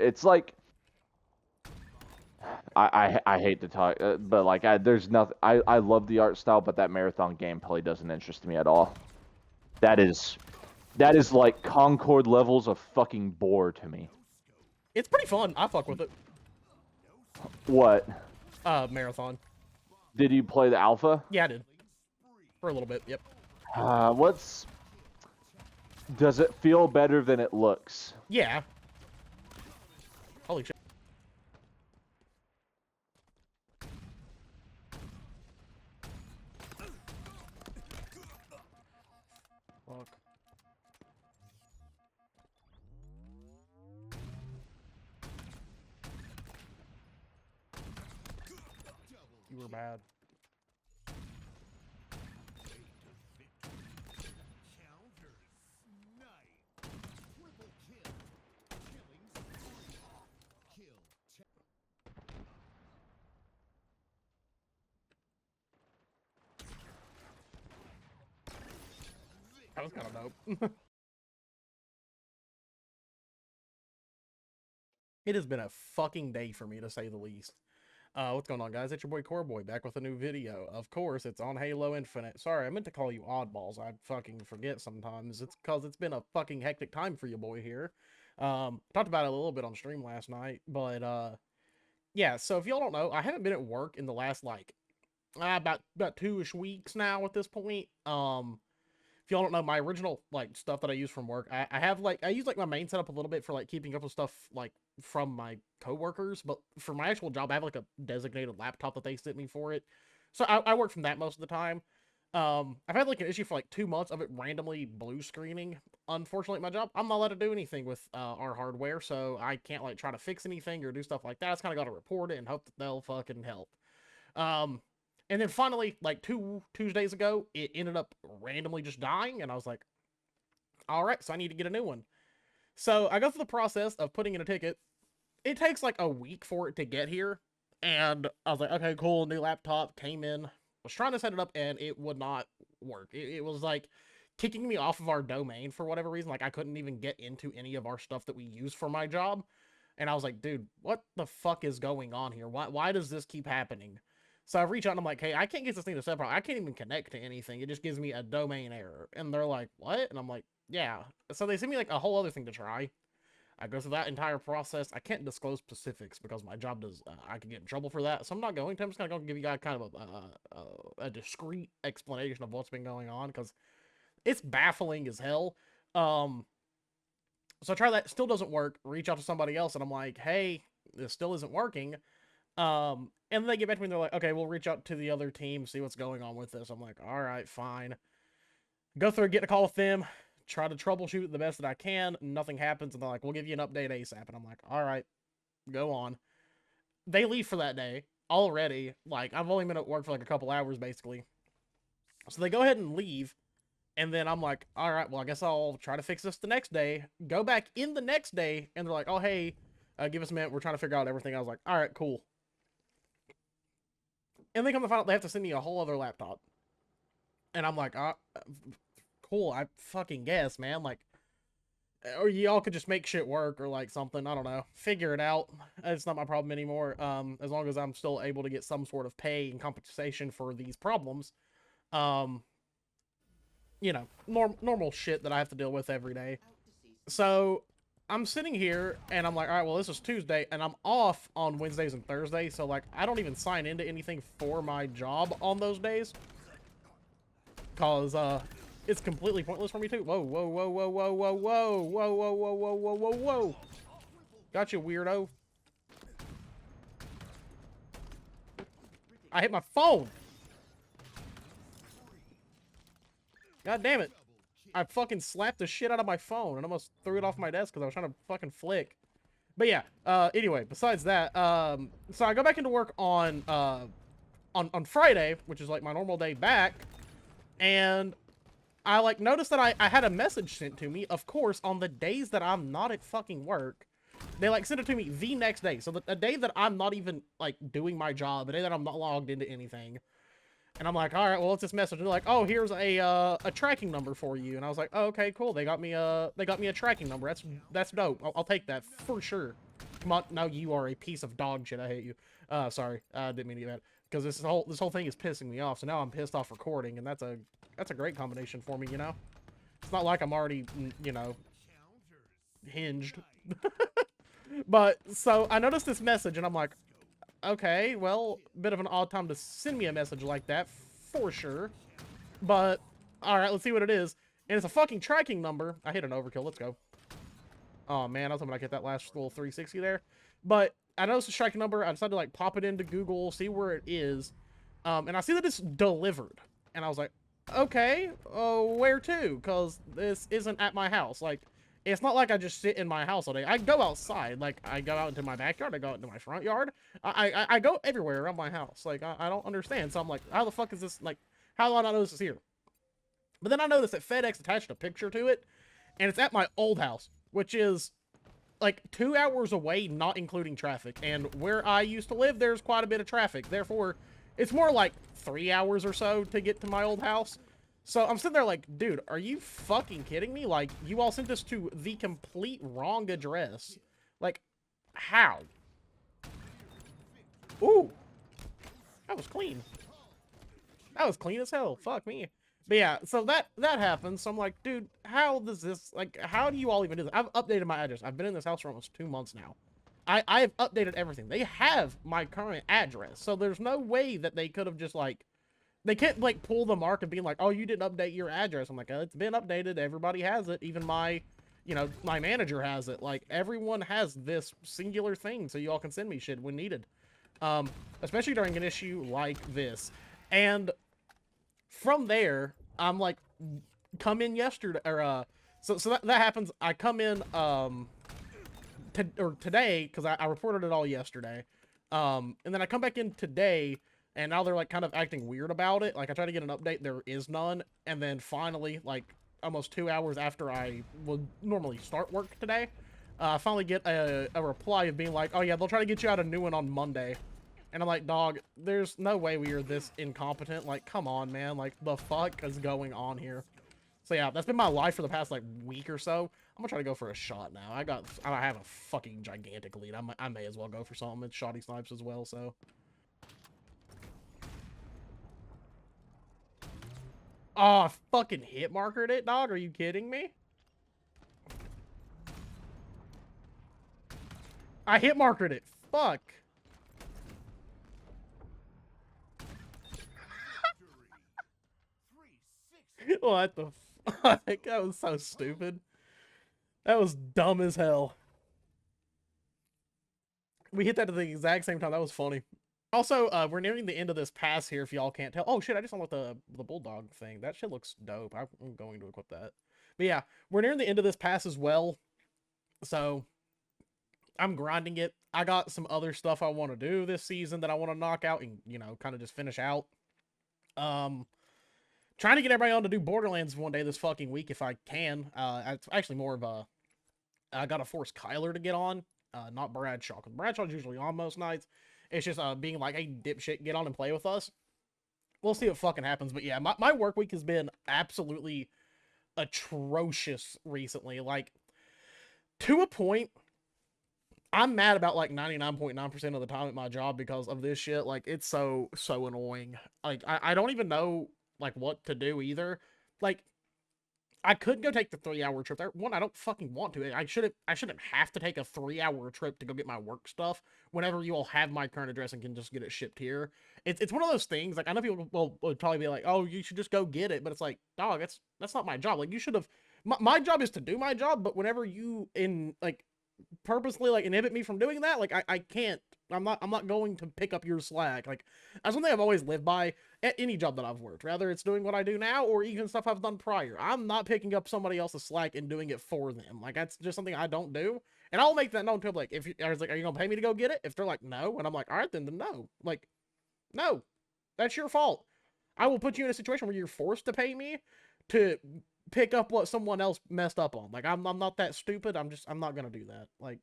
It's like I hate to talk, but like there's nothing. I love the art style, but that marathon gameplay doesn't interest me at all. That is that is like Concord levels of fucking bore to me. It's pretty fun. I fuck with it. What? Marathon. Did you play the alpha? Yeah, I did. For a little bit, yep. What's does it feel better than it looks? Yeah. Holy shit. Fuck. You were bad. That was kind of dope. It has been a fucking day for me, to say the least. What's going on, guys? It's your boy Coreboy back with a new video. Of course, it's on Halo Infinite. Sorry, I meant to call you oddballs. I fucking forget sometimes. It's because it's been a fucking hectic time for your boy here. Talked about it a little bit on stream last night, but yeah. So if y'all don't know, I haven't been at work in the last like about 2-ish weeks now at this point. If y'all don't know, my original like stuff that I use from work, I have like I use like my main setup a little bit for like keeping up with stuff like from my coworkers, but for my actual job, I have like a designated laptop that they sent me for it. So I work from that most of the time. I've had like an issue for like 2 months of it randomly blue screening. Unfortunately, at my job, I'm not allowed to do anything with our hardware, so I can't like try to fix anything or do stuff like that. I just kind of got to report it and hope that they'll fucking help. Um, and then finally, like 2 Tuesdays ago, it ended up randomly just dying, and I was like, all right, so I need to get a new one. So I go through the process of putting in a ticket. It takes like a week for it to get here, and I was like, okay, cool, new laptop came in. Was trying to set it up, and it would not work. It was like kicking me off of our domain for whatever reason. Like I couldn't even get into any of our stuff that we use for my job. And I was like, dude, what the fuck is going on here? Why does this keep happening? So I reach out and I'm like, hey, I can't get this thing to set up. I can't even connect to anything. It just gives me a domain error. And they're like, what? And I'm like, yeah. So they send me like a whole other thing to try. I go through that entire process. I can't disclose specifics because my job does. I could get in trouble for that. So I'm not going to. I'm just gonna go give you guys kind of a discreet explanation of what's been going on because it's baffling as hell. So I try that. Still doesn't work. Reach out to somebody else, and I'm like, hey, this still isn't working. And they get back to me and they're like, okay, we'll reach out to the other team, see what's going on with this. I'm like, all right, fine. Go through, get a call with them, try to troubleshoot the best that I can. Nothing happens, and they're like, we'll give you an update ASAP. And I'm like, all right, go on. They leave for that day already. Like, I've only been at work for like a couple hours, basically. So they go ahead and leave. And then I'm like, all right, well, I guess I'll try to fix this the next day. Go back in the next day, and they're like, oh, hey, give us a minute. We're trying to figure out everything. I was like, all right, cool. And they come to find out they have to send me a whole other laptop. And I'm like, cool, I fucking guess, man. Like, or y'all could just make shit work or like something. I don't know. Figure it out. It's not my problem anymore. As long as I'm still able to get some sort of pay and compensation for these problems. You know, normal shit that I have to deal with every day. So I'm sitting here and I'm like, all right, well, this is Tuesday and I'm off on Wednesdays and Thursdays. So like, I don't even sign into anything for my job on those days. Cause, it's completely pointless for me too. Whoa, whoa, whoa, whoa, whoa, whoa, whoa, whoa, whoa, whoa, whoa, whoa, whoa, whoa. Gotcha, weirdo. I hit my phone. God damn it. I fucking slapped the shit out of my phone and almost threw it off my desk because I was trying to fucking flick. But yeah, anyway, besides that, so I go back into work on Friday, which is like my normal day back, and I like noticed that I had a message sent to me, of course, on the days that I'm not at fucking work. They like sent it to me the next day. So the day that I'm not even like doing my job, the day that I'm not logged into anything. And I'm like, all right, well, what's this message? And they're like, oh, here's a tracking number for you. And I was like, oh, okay, cool. They got me a tracking number. That's dope. I'll take that for sure. Come on, no, you are a piece of dog shit. I hate you. Sorry, I didn't mean to get mad. Because this whole thing is pissing me off. So now I'm pissed off recording, and that's a great combination for me, you know. It's not like I'm already, you know, hinged. But so I noticed this message, and I'm like, okay, well, bit of an odd time to send me a message like that, for sure. But all right, let's see what it is. And it's a fucking tracking number. I hit an overkill. Let's go. Oh man, I was hoping I get that last little 360 there. But I noticed the tracking number. I decided to like pop it into Google, see where it is. And I see that it's delivered. And I was like, okay, where to? Because this isn't at my house. Like, it's not like I just sit in my house all day. I go outside. Like, I go out into my backyard. I go out into my front yard. I go everywhere around my house. Like, I don't understand. So I'm like, how the fuck is this? Like, how do I not know this is here? But then I noticed that FedEx attached a picture to it. And it's at my old house, which is like 2 hours away, not including traffic. And where I used to live, there's quite a bit of traffic. Therefore, it's more like 3 hours or so to get to my old house. So I'm sitting there like, dude, are you fucking kidding me? Like, you all sent this to the complete wrong address. Like, how? Ooh. That was clean. That was clean as hell. Fuck me. But yeah, so that happens. So I'm like, dude, how does this, like, how do you all even do this? I've updated my address. I've been in this house for almost 2 months now. I have updated everything. They have my current address. So there's no way that they could have just, like, they can't, like, pull the mark and be like, oh, you didn't update your address. I'm like, it's been updated. Everybody has it. Even my, you know, my manager has it. Like, everyone has this singular thing, so you all can send me shit when needed. Especially during an issue like this. And from there, I'm like, come in yesterday, or, so that happens. I come in, today, because I reported it all yesterday. And then I come back in today, and now they're, like, kind of acting weird about it. Like, I try to get an update, there is none. And then finally, like, almost 2 hours after I would normally start work today, I finally get a reply of being like, oh yeah, they'll try to get you out a new one on Monday. And I'm like, dog, there's no way we are this incompetent. Like, come on, man. Like, the fuck is going on here? So yeah, that's been my life for the past, like, week or so. I'm gonna try to go for a shot now. I have a fucking gigantic lead. I may as well go for something. It's shoddy snipes as well, so. Oh, I fucking hit markered it, dog. Are you kidding me? I hit markered it. Fuck. What the fuck? That was so stupid. That was dumb as hell. We hit that at the exact same time. That was funny. Also, we're nearing the end of this pass here, if y'all can't tell. Oh, shit, I just unlocked the bulldog thing. That shit looks dope. I'm going to equip that. But yeah, we're nearing the end of this pass as well. So, I'm grinding it. I got some other stuff I want to do this season that I want to knock out and, you know, kind of just finish out. Trying to get everybody on to do Borderlands one day this fucking week if I can. It's actually more of a... I gotta force Kyler to get on, not Bradshaw. Because Bradshaw's usually on most nights. It's just being like, hey, dipshit, get on and play with us. We'll see what fucking happens. But yeah, my work week has been absolutely atrocious recently. Like, to a point, I'm mad about like 99.9% of the time at my job because of this shit. Like, it's so annoying. Like, I don't even know, like, what to do either. Like, I could go take the 3-hour trip there. One, I don't fucking want to. I shouldn't have to take a 3-hour trip to go get my work stuff whenever you all have my current address and can just get it shipped here. It's one of those things, like, I know people will probably be like, oh, you should just go get it, but it's like, dog, that's not my job. Like, you should have, my job is to do my job, but whenever you purposely, like, inhibit me from doing that, like, I can't, I'm not going to pick up your slack. Like, that's one thing I've always lived by at any job that I've worked, rather it's doing what I do now or even stuff I've done prior. I'm not picking up somebody else's slack and doing it for them. Like, that's just something I don't do. And I'll make that known to them. Like, I was like, are you gonna pay me to go get it? If they're like, no, and I'm like, all right, then no. Like, no, that's your fault. I will put you in a situation where you're forced to pay me to pick up what someone else messed up on. Like, I'm not that stupid. I'm not gonna do that. Like,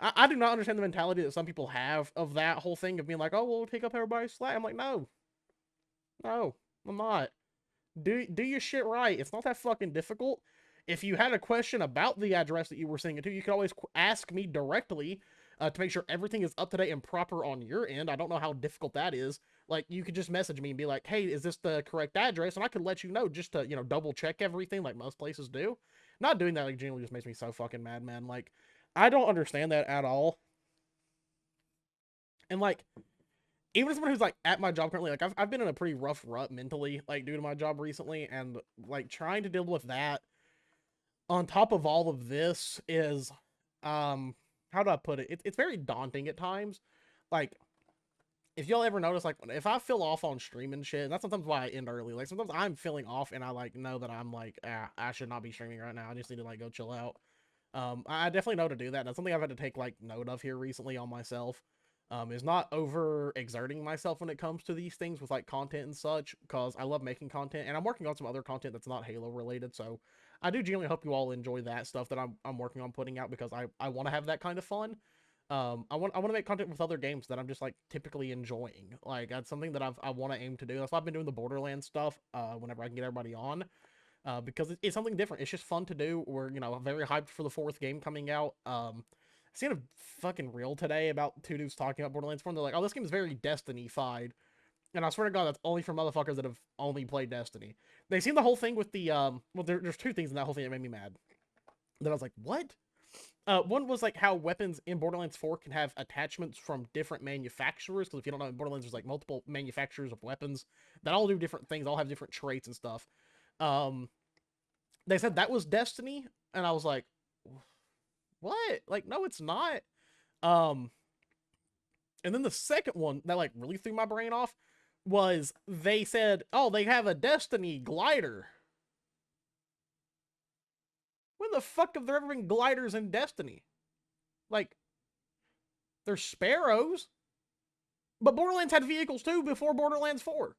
I do not understand the mentality that some people have of that whole thing of being like, oh, we'll take up everybody's slack. I'm like, no, I'm not. Do your shit right. It's not that fucking difficult. If you had a question about the address that you were sending it to, you could always ask me directly. to make sure everything is up to date and proper on your end. I don't know how difficult that is. Like, you could just message me and be like, hey, is this the correct address? And I could let you know just to, double check everything like most places do. Not doing that, like, genuinely just makes me so fucking mad, man. Like, I don't understand that at all. And, like, even as someone who's, like, at my job currently, like, I've been in a pretty rough rut mentally, like, due to my job recently, and, like, trying to deal with that on top of all of this is, how do I put it? It's very daunting at times. Like, if y'all ever notice, like, if I feel off on stream and shit, and that's sometimes why I end early. Like, sometimes I'm feeling off, and I, like, know that I'm, like, I should not be streaming right now. I just need to, like, go chill out. I definitely know to do that. And that's something I've had to take, like, note of here recently on myself. Is not over exerting myself when it comes to these things with, like, content and such, because I love making content, and I'm working on some other content that's not Halo related, so I do genuinely hope you all enjoy that stuff that I'm working on putting out, because I want to have that kind of fun. I want to make content with other games that I'm just, like, typically enjoying. Like, that's something that I want to aim to do. That's why I've been doing the Borderlands stuff whenever I can get everybody on, because it's something different. It's just fun to do. We're, very hyped for the 4th game coming out. I seen a fucking reel today about 2 dudes talking about Borderlands 4, and they're like, oh, this game is very Destiny-fied. And I swear to God, that's only for motherfuckers that have only played Destiny. They seen the whole thing with the, well, there's 2 things in that whole thing that made me mad. Then I was like, what? One was, like, how weapons in Borderlands 4 can have attachments from different manufacturers, because if you don't know, in Borderlands, there's, like, multiple manufacturers of weapons that all do different things, all have different traits and stuff. They said that was Destiny, and I was like, what? Like, no, it's not. And then the second one that, like, really threw my brain off was they said, oh, they have a Destiny glider. When the fuck have there ever been gliders in Destiny? Like, they're sparrows. But Borderlands had vehicles too before Borderlands 4.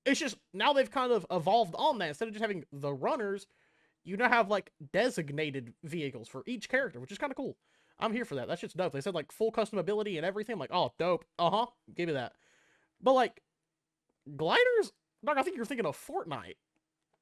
It's just, now they've kind of evolved on that. Instead of just having the runners, you now have, like, designated vehicles for each character, which is kind of cool. I'm here for that. That's just dope. They said, like, full customability and everything. I'm like, oh, dope. Give me that. But, like, gliders? Dog, I think you're thinking of Fortnite.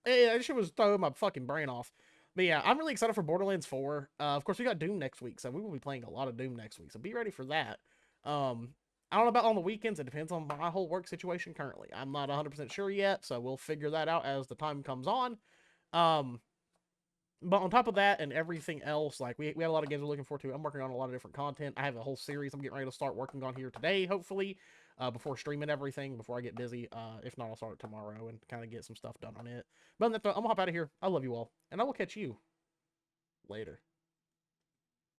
That shit was throwing my fucking brain off. But yeah, I'm really excited for Borderlands 4. Of course, we got Doom next week, so we will be playing a lot of Doom next week. So be ready for that. I don't know about on the weekends. It depends on my whole work situation currently. I'm not 100% sure yet, so we'll figure that out as the time comes on. But on top of that and everything else, like, we have a lot of games we're looking forward to. I'm working on a lot of different content. I have a whole series I'm getting ready to start working on here today, hopefully, before streaming everything, before I get busy. If not, I'll start it tomorrow and kind of get some stuff done on it. But I'm gonna hop out of here. I love you all, and I will catch you later.